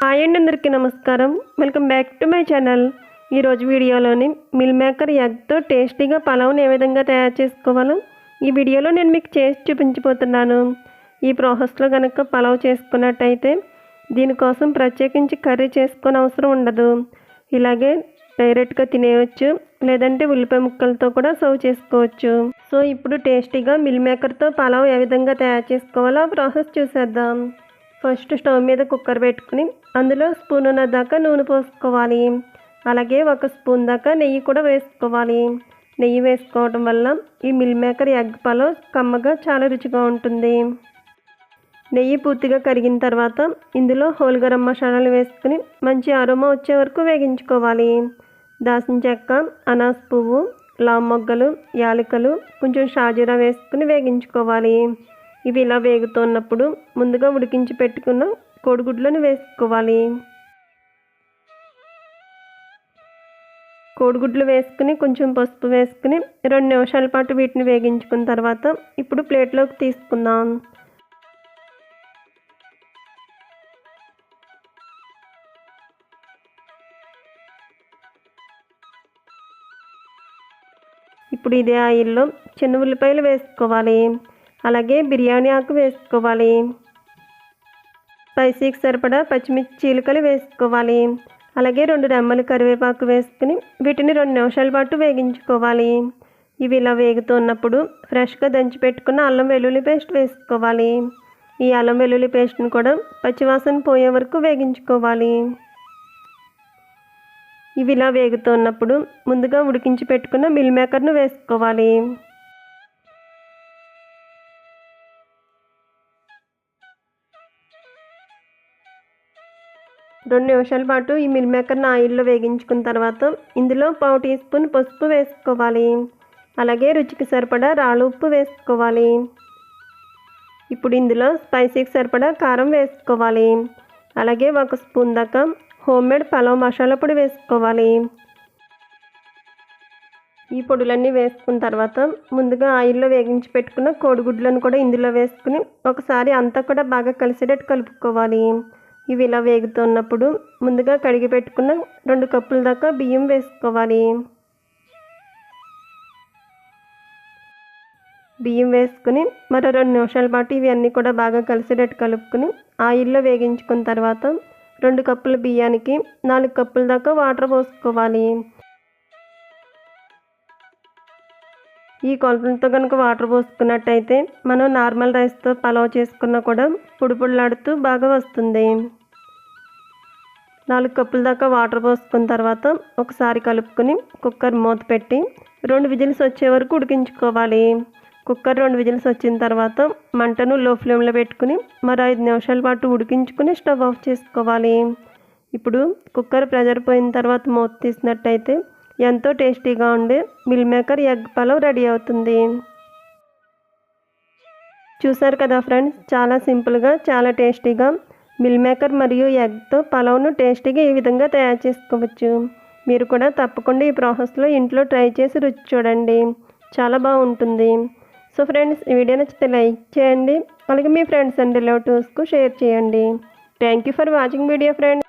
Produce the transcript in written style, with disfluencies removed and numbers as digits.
Hi అండి, అందరికీ నమస్కారం. Welcome back to my channel. ఈరోజు వీడియోలోని మిల్ మేకర్ ఎగ్తో టేస్టీగా పలావ్ని ఏ విధంగా తయారు చేసుకోవాలో ఈ వీడియోలో నేను మీకు చేసి చూపించబోతున్నాను. ఈ ప్రాసెస్లో కనుక పలావ్ చేసుకున్నట్టయితే దీనికోసం ప్రత్యేకించి కర్రీ చేసుకునే అవసరం ఉండదు. ఇలాగే డైరెక్ట్గా తినేయచ్చు, లేదంటే ఉల్లిపాయ ముక్కలతో కూడా సర్వ్ చేసుకోవచ్చు. సో ఇప్పుడు టేస్టీగా మిల్ మేకర్తో పలావ్ ఏ విధంగా తయారు చేసుకోవాలో ఆ ప్రాసెస్ చూసేద్దాం. ఫస్ట్ స్టవ్ మీద కుక్కర్ పెట్టుకుని అందులో స్పూనున్నర దాకా నూనె పోసుకోవాలి. అలాగే 1 స్పూన్ దాకా నెయ్యి కూడా వేసుకోవాలి. నెయ్యి వేసుకోవడం వల్ల ఈ మిల్ మేకర్ ఎగ్ పలావ్ కమ్మగా చాలా రుచిగా ఉంటుంది. నెయ్యి పూర్తిగా కరిగిన తర్వాత ఇందులో హోల్ గరం మసాలాలు వేసుకుని మంచి అరోమా వచ్చే వరకు వేగించుకోవాలి. దాల్చిన చెక్క, అనాస్ పువ్వు, లామ్ మొగ్గలు, యాలకులు, కొంచెం షాజీరా వేసుకుని వేగించుకోవాలి. ఇవి ఇలా వేగుతున్నప్పుడు ముందుగా ఉడికించి పెట్టుకున్న కోడిగుడ్లను వేసుకోవాలి. కోడిగుడ్లు వేసుకుని కొంచెం పసుపు వేసుకుని 2 నిమిషాల పాటు వీటిని వేగించుకున్న తర్వాత ఇప్పుడు ప్లేట్లోకి తీసుకుందాం. ఇప్పుడు ఇదే ఆయిల్లో చిన్న ఉల్లిపాయలు వేసుకోవాలి. అలాగే బిర్యానీ ఆకు వేసుకోవాలి. స్పైసీకి సరిపడా పచ్చిమిర్చి చీలికలు వేసుకోవాలి. అలాగే 2 రెమ్మలు కరివేపాకు వేసుకుని వీటిని 2 నిమిషాల పాటు వేగించుకోవాలి. ఇవి ఇలా వేగుతున్నప్పుడు ఫ్రెష్గా దంచి పెట్టుకున్న అల్లం వెల్లుల్లి పేస్ట్ వేసుకోవాలి. ఈ అల్లం వెల్లుల్లి పేస్ట్ని కూడా పచ్చివాసన పోయే వరకు వేగించుకోవాలి. ఇవి ఇలా వేగుతున్నప్పుడు ముందుగా ఉడికించి పెట్టుకున్న మిల్ మేకర్ను వేసుకోవాలి. 2 నిమిషాల పాటు ఈ మిల్ మేకర్ని ఆయిల్లో వేగించుకున్న తర్వాత ఇందులో 1/2 టీ స్పూన్ పసుపు వేసుకోవాలి. అలాగే రుచికి సరిపడా రాళ్ళ ఉప్పు వేసుకోవాలి. ఇప్పుడు ఇందులో స్పైసీకి సరిపడా కారం వేసుకోవాలి. అలాగే 1 స్పూన్ దాకా హోమ్మేడ్ పలావ్ మసాలా పొడి వేసుకోవాలి. ఈ పొడులన్నీ వేసుకున్న తర్వాత ముందుగా ఆయిల్లో వేగించి పెట్టుకున్న కోడిగుడ్లను కూడా ఇందులో వేసుకుని ఒకసారి అంతా కూడా బాగా కలిసేటట్టు కలుపుకోవాలి. ఇవి ఇలా వేగుతున్నప్పుడు ముందుగా కడిగి పెట్టుకున్న 2 కప్పుల దాకా బియ్యం వేసుకోవాలి. బియ్యం వేసుకుని మరో 2 నిమిషాల పాటు ఇవి అన్నీ కూడా బాగా కలిసేటట్టు కలుపుకుని ఆయిల్లో వేగించుకున్న తర్వాత 2 కప్పుల బియ్యానికి 4 కప్పుల దాకా వాటర్ పోసుకోవాలి. ఈ కొలతలతో కనుక వాటర్ పోసుకున్నట్టయితే మనం నార్మల్ రైస్తో పలావ్ చేసుకున్నా కూడా పొడిలాడుతూ బాగా వస్తుంది. 4 కప్పుల దాకా వాటర్ పోసుకున్న తర్వాత ఒకసారి కలుపుకొని కుక్కర్ మూత పెట్టి 2 విజిల్స్ వచ్చే వరకు ఉడికించుకోవాలి. కుక్కర్ 2 విజిల్స్ వచ్చిన తర్వాత మంటను లో ఫ్లేమ్లో పెట్టుకుని మరో 5 నిమిషాల పాటు ఉడికించుకుని స్టవ్ ఆఫ్ చేసుకోవాలి. ఇప్పుడు కుక్కర్ ప్రెజర్ పోయిన తర్వాత మూత తీసినట్టయితే ఎంతో టేస్టీగా ఉండే meal maker egg pulao ready అవుతుంది. చూసారు కదా ఫ్రెండ్స్, చాలా సింపుల్గా చాలా టేస్టీగా మిల్ మేకర్ మరియు ఎగ్తో పలావ్ను టేస్టీగా ఈ విధంగా తయారు చేసుకోవచ్చు. మీరు కూడా తప్పకుండా ఈ ప్రాసెస్లో ఇంట్లో ట్రై చేసి రుచి చూడండి, చాలా బాగుంటుంది. సో ఫ్రెండ్స్, ఈ వీడియో నచ్చితే లైక్ చేయండి. అలాగే మీ ఫ్రెండ్స్ అండ్ రిలేటివ్స్కు షేర్ చేయండి. Thank you for watching video friends.